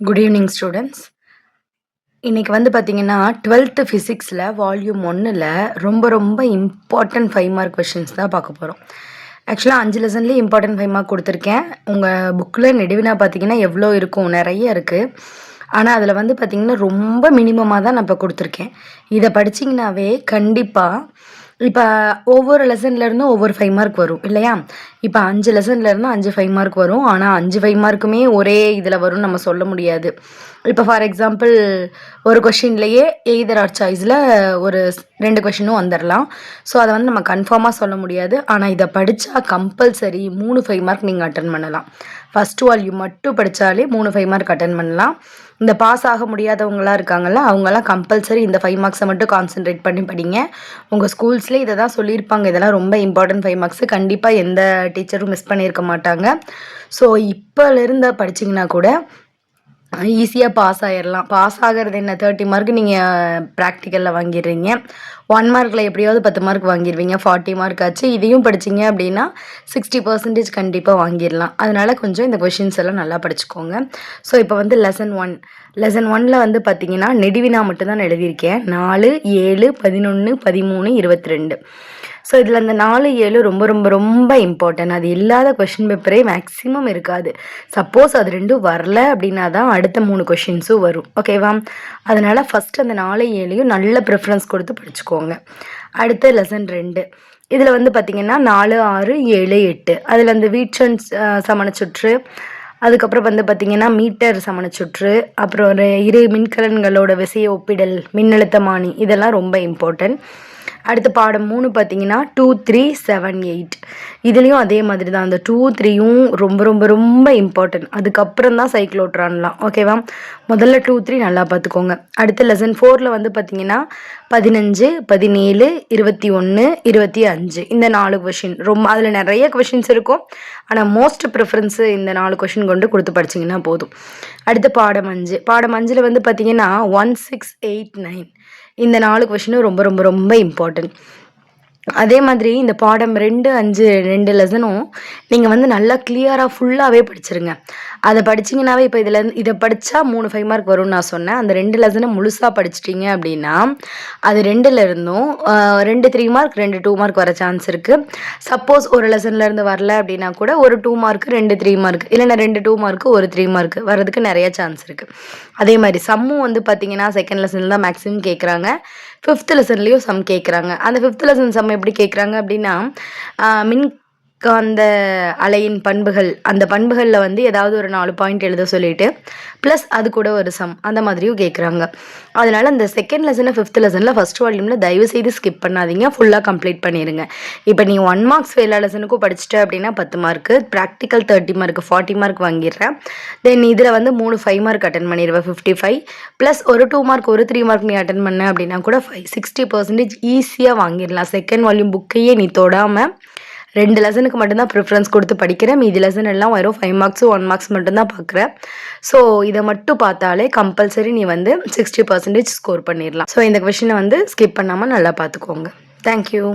Good evening students. இன்னைக்கு வந்து பார்த்தீங்கன்னா 12th ஃபிசிக்ஸில் வால்யூம் 1ல் ரொம்ப ரொம்ப இம்பார்ட்டன்ட் 5 மார்க் கொஷின்ஸ் தான் பார்க்க போகிறோம். ஆக்சுவலாக 5 லெசன்லேயே இம்பார்ட்டன்ட் 5 மார்க் கொடுத்துருக்கேன். உங்கள் புக்கில் நெடுவினா பார்த்தீங்கன்னா எவ்வளோ இருக்கும், நிறைய இருக்குது. ஆனால் அதில் வந்து பார்த்தீங்கன்னா ரொம்ப மினிமமாக தான் நான் இப்போ கொடுத்துருக்கேன். இதை படிச்சிங்கனாவே கண்டிப்பாக இப்போ ஒவ்வொரு லெசன்லேருந்தும் ஒவ்வொரு 5 மார்க் வரும் இல்லையா? இப்போ 5 லெசன்லேருந்து 5 5 மார்க் வரும். ஆனால் 5 5 மார்க்குமே ஒரே இதில் வரும்னு நம்ம சொல்ல முடியாது. இப்போ ஃபார் எக்ஸாம்பிள் ஒரு கொஷின்லேயே எய்தர் ஆர் சாய்ஸில் ஒரு 2 கொஷினும் வந்துடலாம். ஸோ அதை வந்து நம்ம கன்ஃபார்மாக சொல்ல முடியாது. ஆனால் இதை படித்தா கம்பல்சரி 3 5 மார்க் நீங்கள் அட்டன் பண்ணலாம். ஃபஸ்ட் வால்யூம் மட்டும் படித்தாலே 3 5 மார்க் அட்டன் பண்ணலாம். இந்த பாஸ் ஆக முடியாதவங்களாம் இருக்காங்கல்ல, அவங்கெல்லாம் கம்பல்சரி இந்த 5 மார்க்ஸை மட்டும் கான்சென்ட்ரேட் பண்ணி படிங்க. உங்கள் ஸ்கூல்ஸ்லேயே இதை தான் சொல்லியிருப்பாங்க, இதெல்லாம் ரொம்ப இம்பார்ட்டன்ட் 5 மார்க்ஸு, கண்டிப்பாக எந்த டீச்சரும் மிஸ் பண்ணியிருக்க மாட்டாங்க. ஸோ இப்போலேருந்து படிச்சிங்கன்னா கூட ஈஸியாக பாஸ் ஆகிடலாம். பாஸ் ஆகிறது என்ன, 30 மார்க் நீங்கள் ப்ராக்டிக்கலில் வாங்கிடுறீங்க. 1 மார்க்கில் எப்படியாவது 10 மார்க் வாங்கிடுவீங்க. 40 மார்க் ஆச்சு. இதையும் படிச்சிங்க அப்படின்னா 60% கண்டிப்பாக வாங்கிடலாம். அதனால் கொஞ்சம் இந்த கொஷின்ஸ் எல்லாம் நல்லா படிச்சுக்கோங்க. ஸோ இப்போ வந்து லெசன் 1ல் வந்து பார்த்தீங்கன்னா நெடுவினா மட்டும்தான் நான் எழுதியிருக்கேன். 4 7 11 13 22. ஸோ இதில் அந்த 4 7 ரொம்ப ரொம்ப ரொம்ப இம்பார்ட்டன்ட். அது இல்லாத கொஷின் பேப்பரே மேக்ஸிமம் இருக்காது. சப்போஸ் அது ரெண்டும் வரல அப்படின்னா தான் அடுத்த 3 கொஷின்ஸும் வரும். ஓகேவா? அதனால் ஃபஸ்ட்டு அந்த 4 7 நல்ல ப்ரிஃபரன்ஸ் கொடுத்து படிச்சுக்கோங்க. அடுத்த லெசன் 2 இதில் வந்து பார்த்திங்கன்னா 4 6 7 8 அதில் அந்த வீட்சன்ஸ் சமணச்சுற்று, அதுக்கப்புறம் வந்து பார்த்திங்கன்னா மீட்டர் சமணச்சுற்று, அப்புறம் ஒரு இரு மின்கலன்களோட விசைய ஒப்பிடல், மின்னழுத்தமானி, இதெல்லாம் ரொம்ப இம்பார்ட்டன்ட். அடுத்து பாடம் 3 பார்த்தீங்கன்னா 2 3 7 8 இதுலேயும் அதே மாதிரி தான். அந்த 2 3யும் ரொம்ப ரொம்ப ரொம்ப இம்பார்ட்டன்ட். அதுக்கப்புறம் தான் சைக்ளோட்ரான்லாம். ஓகேவா? முதல்ல 2 3 நல்லா பார்த்துக்கோங்க. அடுத்த லெசன் 4ல் வந்து பார்த்தீங்கன்னா 15 17 21 25 இந்த 4 கொஷின் ரொம்ப, அதில் நிறைய கொஷின்ஸ் இருக்கும். ஆனால் மோஸ்ட் ப்ரிஃபரன்ஸு இந்த 4 கொஷின் கொண்டு கொடுத்து படிச்சிங்கன்னா போதும். அடுத்து பாடம் 5ல் வந்து பார்த்தீங்கன்னா 1 6 8 9 இந்த 4 கொஷினும் ரொம்ப ரொம்ப ரொம்ப இம்பார்ட்டன்ட். அதே மாதிரி இந்த பாடம் 2 5 2 லெசனும் நீங்கள் வந்து நல்லா கிளியராக ஃபுல்லாகவே படிச்சிருங்க. அதை படிச்சிங்கனாவே இப்போ இதை படித்தா 3 5 மார்க் வரும்னு நான் சொன்னேன். அந்த 2 லெசனை முழுசாக படிச்சிட்டிங்க அப்படின்னா அது 2லேருந்தும் 2 3 மார்க் 2 2 மார்க் வர சான்ஸ் இருக்குது. சப்போஸ் ஒரு லெசன்லேருந்து வரல அப்படின்னா கூட ஒரு 2 மார்க் 2 3 மார்க், இல்லைன்னா 2 2 மார்க்கு ஒரு 3 மார்க் வரதுக்கு நிறைய சான்ஸ் இருக்குது. அதே மாதிரி சம்மும் வந்து பார்த்திங்கன்னா செகண்ட் லெசனில் தான் மேக்ஸிமம் கேட்குறாங்க. 5th லெசன்லேயும் சம் கேட்குறாங்க. அந்த 5th லெசன் சம் எப்படி கேட்குறாங்க அப்படின்னா மின்காந்த அலையின் பண்புகள், அந்த பண்புகளில் வந்து ஏதாவது ஒரு 4 பாயிண்ட் எழுத சொல்லிட்டு ப்ளஸ் அது கூட ஒரு சம், அந்த மாதிரியும் கேட்குறாங்க. அதனால் அந்த செகண்ட் லெசனை 5th லெசனில் ஃபஸ்ட் வால்யூமில் தயவு செய்து ஸ்கிப் பண்ணாதீங்க, ஃபுல்லாக கம்ப்ளீட் பண்ணிடுங்க. இப்போ நீ 1 மார்க்ஸ் எல்லா லெசனுக்கும் படிச்சுட்ட அப்படின்னா 10 மார்க்கு, ப்ராக்டிக்கல் 30 மார்க் 40 மார்க் வாங்கிடுறேன். தென் இதில் வந்து 3 5 மார்க் அட்டன் பண்ணிடுவேன் 55, ப்ளஸ் ஒரு 2 மார்க் ஒரு 3 மார்க் நீ அட்டன் பண்ண அப்படின்னா கூட 60% ஈஸியாக வாங்கிடலாம். செகண்ட் வால்யூம் புக்கையே நீ தொடாமல் 2 லெசனுக்கு மட்டும்தான் ப்ரிஃபரன்ஸ் கொடுத்து படிக்கிறேன். மீதி லெசன் எல்லாம் வரும் 5 மார்க்ஸு 1 மார்க்ஸ் மட்டும்தான் பார்க்குறேன். ஸோ இதை மட்டும் பார்த்தாலே கம்பல்சரி நீ வந்து 60% ஸ்கோர் பண்ணிடலாம். ஸோ இந்த கொஷினை வந்து ஸ்கிப் பண்ணாமல் நல்லா பார்த்துக்கோங்க. தேங்க்யூ.